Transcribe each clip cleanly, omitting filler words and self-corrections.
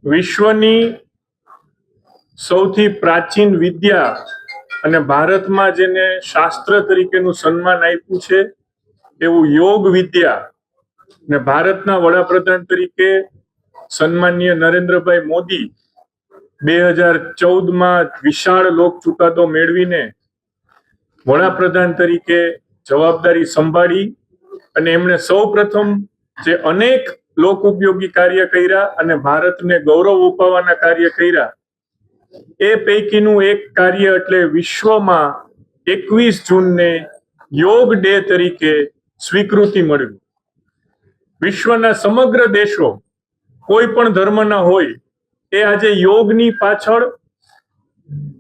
વિશ્વની સૌથી પ્રાચીન વિદ્યા અને ભારતમાં જેને શાસ્ત્ર તરીકેનું સન્માન આપ્યું છે એવું યોગ વિદ્યા ને ભારતના વડાપ્રધાન તરીકે સન્માનીય નરેન્દ્રભાઈ મોદી 2014માં વિશાળ લોક ચુકાદો મેળવીને વડાપ્રધાન તરીકે જવાબદારી સંભાળી અને એમણે સૌપ્રથમ જે અનેક લોક ઉપયોગી કાર્ય કર્યા અને ભારતને ગૌરવ અપાવવાના કાર્ય કર્યા એ પૈકીનું એક કાર્ય એટલે વિશ્વમાં 21 જૂનને યોગ ડે તરીકે સ્વીકૃતિ મળવી। વિશ્વના સમગ્ર દેશો કોઈ પણ ધર્મના હોય એ આજે યોગની પાછળ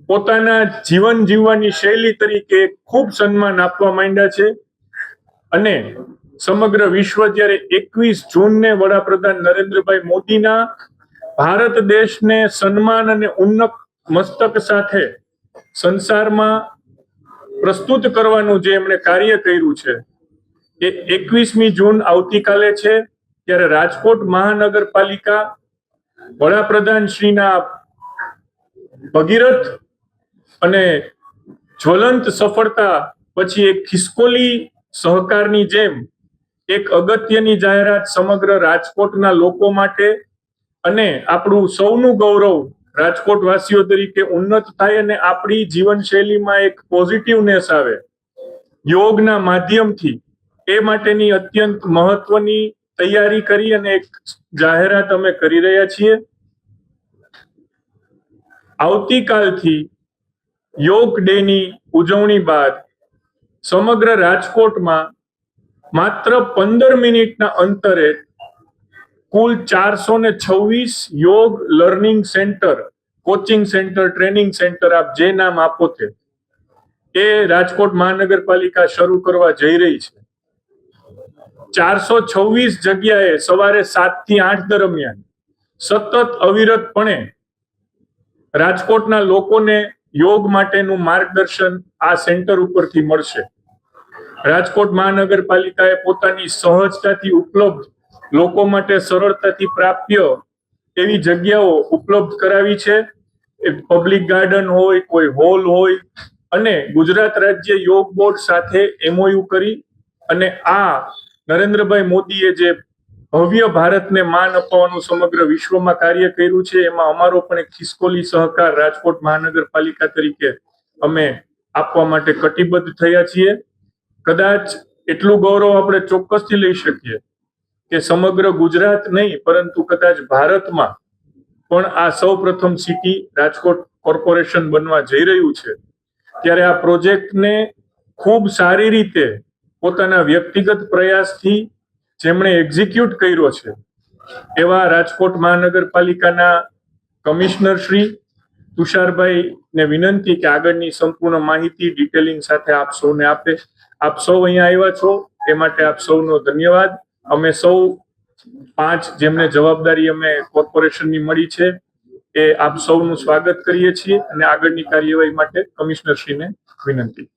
પોતાના જીવન જીવવાની શૈલી તરીકે ખૂબ સન્માન આપવા માંડ્યા છે અને સમગ્ર વિશ્વ જ્યારે 21 જૂનને વડાપ્રધાન નરેન્દ્રભાઈ મોદીના ભારત દેશને સન્માન અને ઉન્નત મસ્તક સાથે સંસારમાં પ્રસ્તુત કરવાનું જે એમણે કાર્ય કર્યું છે એ 21મી જૂન આવતીકાલે છે ત્યારે રાજકોટ મહાનગરપાલિકા વડાપ્રધાન શ્રીના ભગીરથ અને જ્વલંત સફળતા પછી એક ખિસકોલી સહકારની જેમ એક અગત્યની જાહેરાત સમગ્ર રાજકોટના લોકો માટે અને આપણું સૌનું ગૌરવ રાજકોટ વાસીઓ તરીકે ઉન્નત થાય અને આપણી જીવનશૈલીમાં એક પોઝિટિવનેસ આવે યોગના માધ્યમથી એ માટેની અત્યંત મહત્વની તૈયારી કરી અને એક જાહેરાત અમે કરી રહ્યા છીએ। આવતીકાલથી યોગ ડેની ઉજવણી બાદ સમગ્ર રાજકોટમાં માત્ર 15 મિનિટના અંતરે કુલ 426 યોગ learning centre, coaching centre, training centre, આપ જે નામ આપો તે એ રાજકોટ મહાનગરપાલિકા શરૂ કરવા જઈ રહી છે। 426 જગ્યાએ સવારે 7 થી 8 દરમિયાન સતત અવિરતપણે રાજકોટના લોકોને યોગ માટેનું માર્ગદર્શન આ સેન્ટર ઉપરથી મળશે। રાજકોટ મહાનગરપાલિકાએ પોતાની સહજતાથી ઉપલબ્ધ લોકો માટે સરળતાથી પ્રાપ્ય એવી જગ્યાઓ ઉપલબ્ધ કરાવી છે। પબ્લિક ગાર્ડન હોય, કોઈ હોલ હોય અને ગુજરાત રાજ્ય યોગ બોર્ડ સાથે MOU કરી અને આ નરેન્દ્રભાઈ મોદીએ જે ભવ્ય ભારતને માન અપાવવાનું સમગ્ર વિશ્વમાં કાર્ય કર્યું છે એમાં અમારો પણ એક ખિસકોલી સહકાર રાજકોટ મહાનગરપાલિકા તરીકે અમે આપવા માટે કટિબદ્ધ થયા છીએ। કદાચ એટલું ગૌરવ આપણે ચોક્કસથી લઈ શકીએ કે સમગ્ર ગુજરાત નહીં પરંતુ કદાચ ભારતમાં પણ આ સૌપ્રથમ સિટી રાજકોટ કોર્પોરેશન બનવા જઈ રહ્યું છે ત્યારે આ પ્રોજેક્ટને ખૂબ સારી રીતે પોતાના વ્યક્તિગત પ્રયાસથી જેમણે એક્ઝિક્યુટ કર્યો છે એવા રાજકોટ મહાનગરપાલિકાના કમિશનર શ્રી તુષારભાઈને વિનંતી કે આગળની સંપૂર્ણ માહિતી ડિટેલિંગ સાથે આપ સૌને આપે। આપ સૌ અહીંયા આવ્યા છો એ માટે આપ સૌનો ધન્યવાદ। અમે સૌ 5 જેમને જવાબદારી અમે કોર્પોરેશનની મળી છે એ આપ સૌનું સ્વાગત કરીએ છીએ અને આગળની કાર્યવાહી માટે કમિશનર શ્રીને વિનંતી।